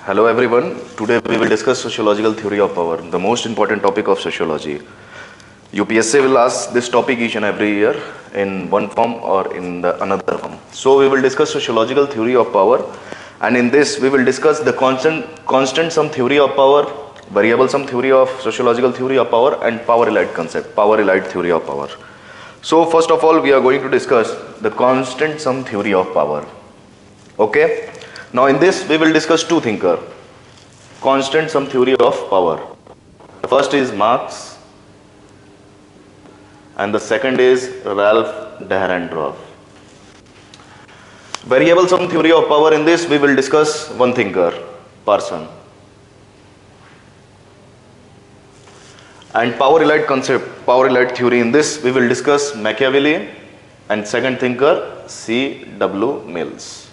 Hello everyone. Today we will discuss sociological theory of power, the most important topic of sociology. UPSC will ask this topic each and every year in one form or in the another form. So we will discuss sociological theory of power, and in this we will discuss the constant sum theory of power, variable sum theory of sociological theory of power, and power elite concept, power elite theory of power. So first of all we are going to discuss the constant sum theory of power. Okay? Now in this we will discuss two thinkers. Constant sum theory of power. The first is Marx and the second is Ralph Dahrendorf. Variable sum theory of power, in this we will discuss one thinker, Parson. And power elite concept, power elite theory, in this we will discuss Machiavelli and second thinker C.W. Mills.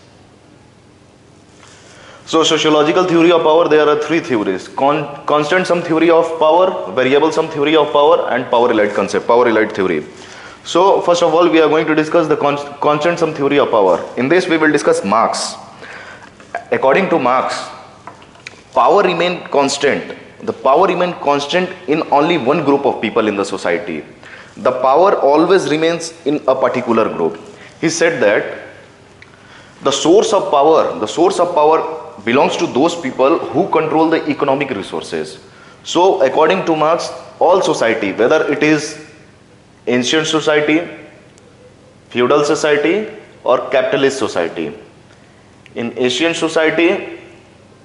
So sociological theory of power, there are three theories: constant sum theory of power, variable sum theory of power, and power elite concept, power elite theory. So first of all we are going to discuss the constant sum theory of power. In this we will discuss Marx. According to Marx, power remain constant. The power remain constant in only one group of people in the society. The power always remains in a particular group. He said that the source of power belongs to those people who control the economic resources. So according to Marx, all society, whether it is ancient society, feudal society, or capitalist society, in ancient society,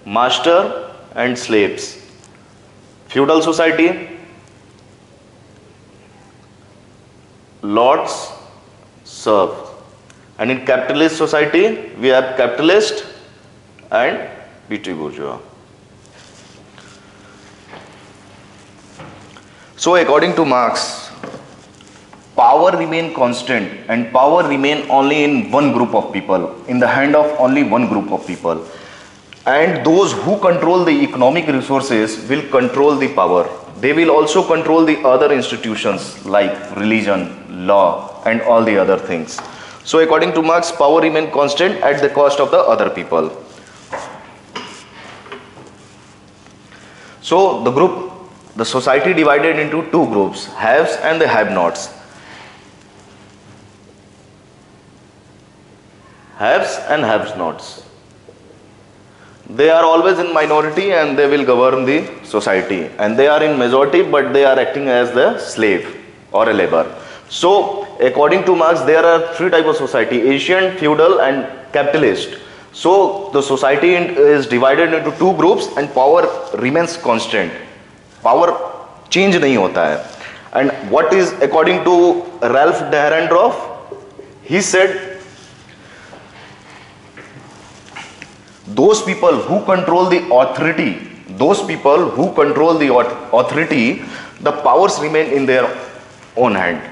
master and slaves; feudal society, lords, serfs; and in capitalist society we have capitalist and petit bourgeois. So according to Marx, power remain constant and power remain only in one group of people, in the hand of only one group of people, and those who control the economic resources will control the power. They will also control the other institutions like religion, law, and all the other things. So according to Marx, power remain constant at the cost of the other people. So the society divided into two groups, haves and the have-nots. Haves and have-nots. They are always in minority and they will govern the society, and they are in majority but they are acting as the slave or a labor. So according to Marx, there are three types of society: ancient, feudal, and capitalist. So the society is divided into two groups and power remains constant. Power change nahi hota hai. And what is, according to Ralph Dahrendorf, he said those people who control the authority, the powers remain in their own hand.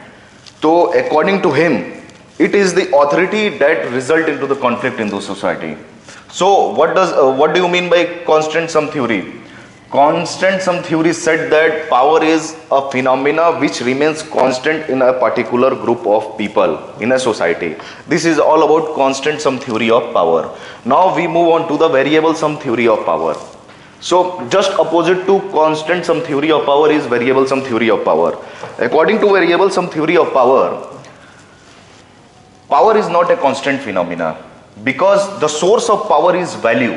So according to him, it is the authority that result into the conflict in the society. So what do you mean by constant sum theory? Constant sum theory said that power is a phenomena which remains constant in a particular group of people in a society. This is all about constant sum theory of power. Now we move on to the variable sum theory of power. So just opposite to constant sum theory of power is variable sum theory of power. According to variable sum theory of power, power is not a constant phenomena because the source of power is value.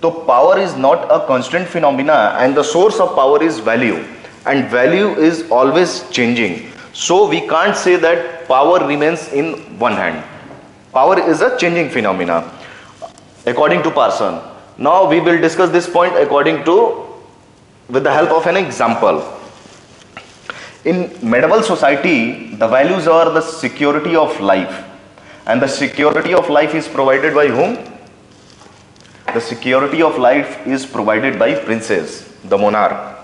So power is not a constant phenomena and the source of power is value, and value is always changing. So we can't say that power remains in one hand. Power is a changing phenomena according to Parson. Now we will discuss this point with the help of an example. In medieval society, the values are the security of life, and the security of life is provided by whom? The security of life is provided by princes, the monarch,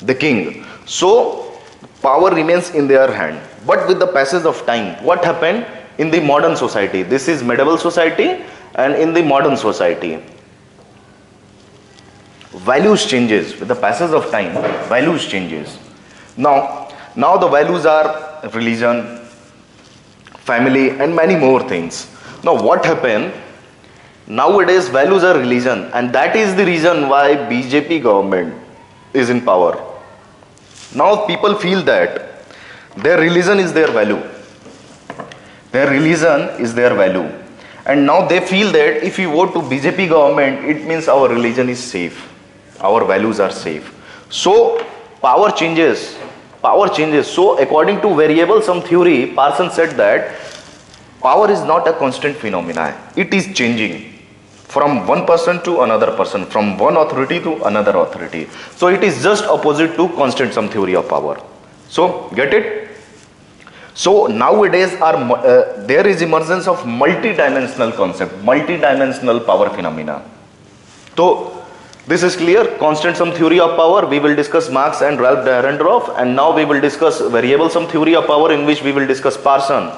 the king. So power remains in their hand. But with the passage of time, what happened in the modern society? This is medieval society, and in the modern society, values changes. With the passage of time, values changes. Now the values are religion, family, and many more things. Now what happened Nowadays values are religion, and that is the reason why BJP government is in power. Now people feel that their religion is their value. Their religion is their value. And now they feel that if we vote to BJP government, it means our religion is safe. Our values are safe. So power changes. Power changes. So according to variable sum theory, Parsons said that power is not a constant phenomena. It is changing from one person to another person, from one authority to another authority. So it is just opposite to constant sum theory of power. So get it? So nowadays there is emergence of multi-dimensional concept, multi-dimensional power phenomena. So this is clear. Constant sum theory of power, we will discuss Marx and Ralph Dahrendorf, and now we will discuss variable sum theory of power, in which we will discuss Parsons.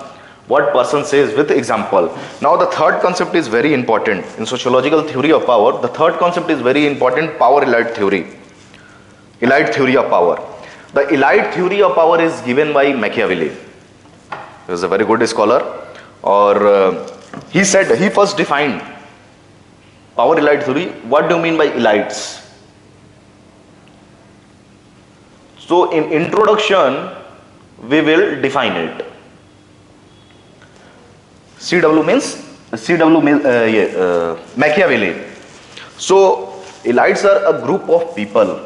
What Parsons says with example. Now the third concept is very important in sociological theory of power. The third concept is very important, power elite theory. Elite theory of power. The elite theory of power is given by Machiavelli. He was a very good scholar, or he said, he first defined power elite theory. What do you mean by elites? So in introduction we will define it. Machiavelli. So elites are a group of people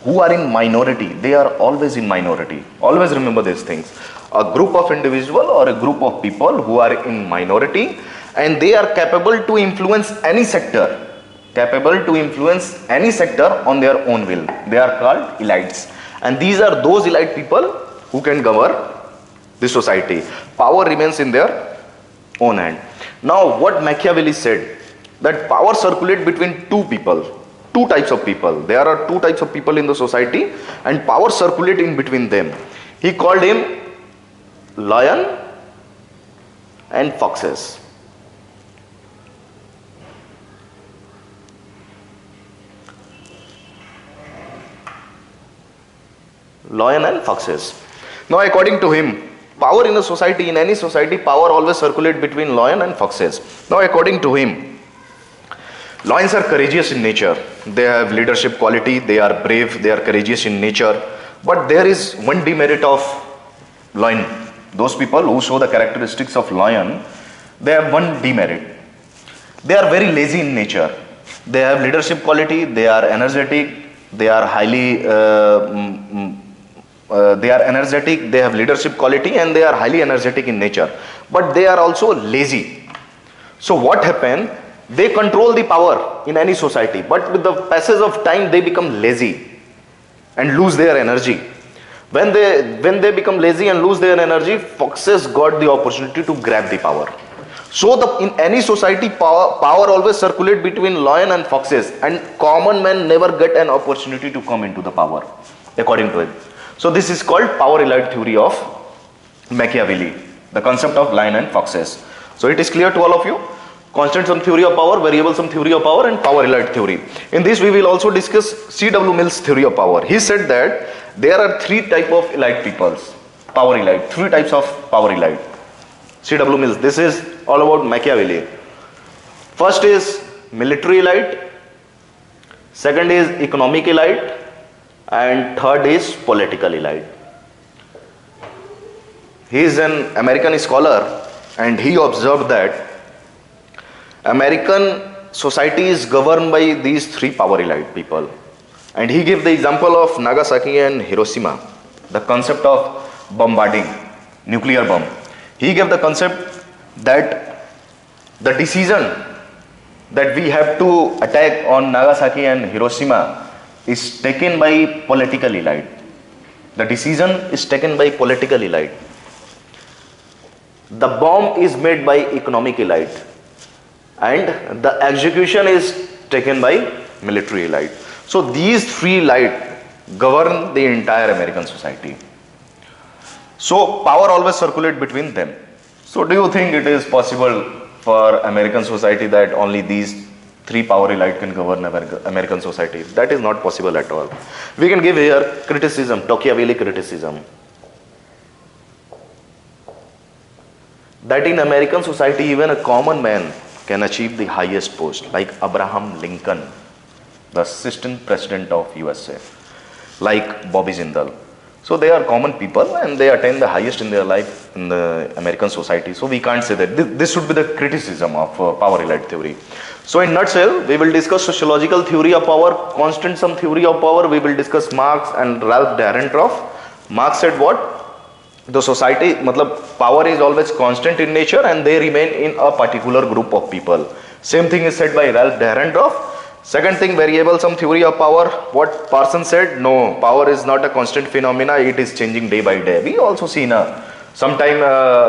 who are in minority. They are always in minority. Always remember these things. A group of individual or a group of people who are in minority, and they are capable to influence any sector. Capable to influence any sector on their own will. They are called elites. And these are those elite people who can govern the society. Power remains in their own hand. Now what Machiavelli said, that power circulate between two people. Two types of people. There are two types of people in the society, and power circulate in between them. He called him lion and foxes. Lion and foxes. Now according to him, power in a society, in any society, power always circulate between lion and foxes. Now according to him, lions are courageous in nature. They have leadership quality, they are brave, they are courageous in nature. But there is one demerit of lion. Those people who show the characteristics of lion, they have one demerit. They are very lazy in nature. They have leadership quality, they are energetic, they are energetic, they have leadership quality, and they are highly energetic in nature. But they are also lazy. So what happened? They control the power in any society, but with the passage of time they become lazy and lose their energy. When they become lazy and lose their energy, foxes got the opportunity to grab the power. So in any society, power always circulate between lion and foxes, and common man never get an opportunity to come into the power, according to him. So this is called power elite theory of Machiavelli, the concept of lion and foxes. So it is clear to all of you. Constant sum theory of power, variable sum theory of power, and power elite theory. In this we will also discuss C.W. Mill's theory of power. He said that there are three types of elite peoples, power elite, three types of power elite. C.W. Mills, this is all about Machiavelli. First is military elite, second is economic elite, and third is political elite. He is an American scholar, and he observed that American society is governed by these three power elite people. And he gave the example of Nagasaki and Hiroshima, the concept of bombarding, nuclear bomb. He gave the concept that the decision that we have to attack on Nagasaki and Hiroshima is taken by political elite. The decision is taken by political elite. The bomb is made by economic elite, and the execution is taken by military elite. So these three elite govern the entire American society. So power always circulate between them. So do you think it is possible for American society that only these three power elite can govern American society? That is not possible at all. We can give here criticism, Machiavelli criticism, that in American society even a common man can achieve the highest post, like Abraham Lincoln, the assistant president of USA, like Bobby Jindal. So they are common people and they attain the highest in their life in the American society. So we can't say that. This should be the criticism of power elite theory. So in nutshell, we will discuss sociological theory of power, constant sum theory of power. We will discuss Marx and Ralph Dahrendorf. Marx said what? The society, matlab, power is always constant in nature and they remain in a particular group of people. Same thing is said by Ralph Dahrendorf. Second thing, variable sum theory of power. What Parsons said, no, power is not a constant phenomena, it is changing day by day. We also see now, sometime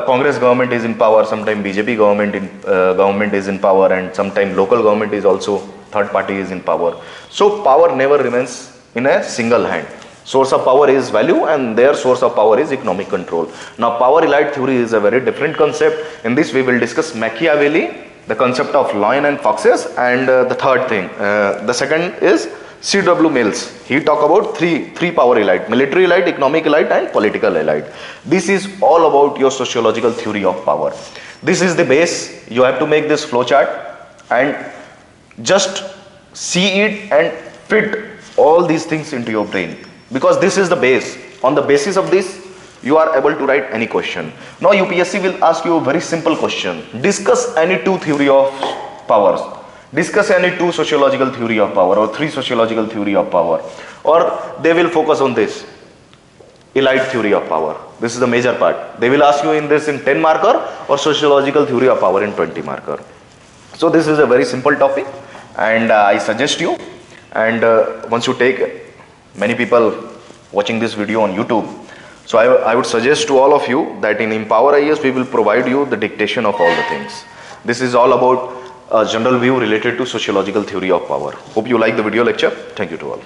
Congress government is in power, sometime BJP government is in power, and sometime local government is also, third party is in power. So power never remains in a single hand. Source of power is value and their source of power is economic control. Now power elite theory is a very different concept. In this we will discuss Machiavelli, the concept of lion and foxes, and the third thing, the second is C.W. Mills. He talk about three power elite: military elite, economic elite, and political elite. This is all about your sociological theory of power. This is the base. You have to make this flowchart and just see it and fit all these things into your brain, because this is the base. On the basis of this, you are able to write any question. Now UPSC will ask you a very simple question. Discuss any two theory of powers. Discuss any two sociological theory of power or three sociological theory of power. Or they will focus on this, elite theory of power. This is the major part. They will ask you in this in 10 marker or sociological theory of power in 20 marker. So this is a very simple topic and I suggest you, and once you take, many people watching this video on YouTube, so I would suggest to all of you that in Empower IAS we will provide you the dictation of all the things. This is all about a general view related to sociological theory of power. Hope you like the video lecture. Thank you to all.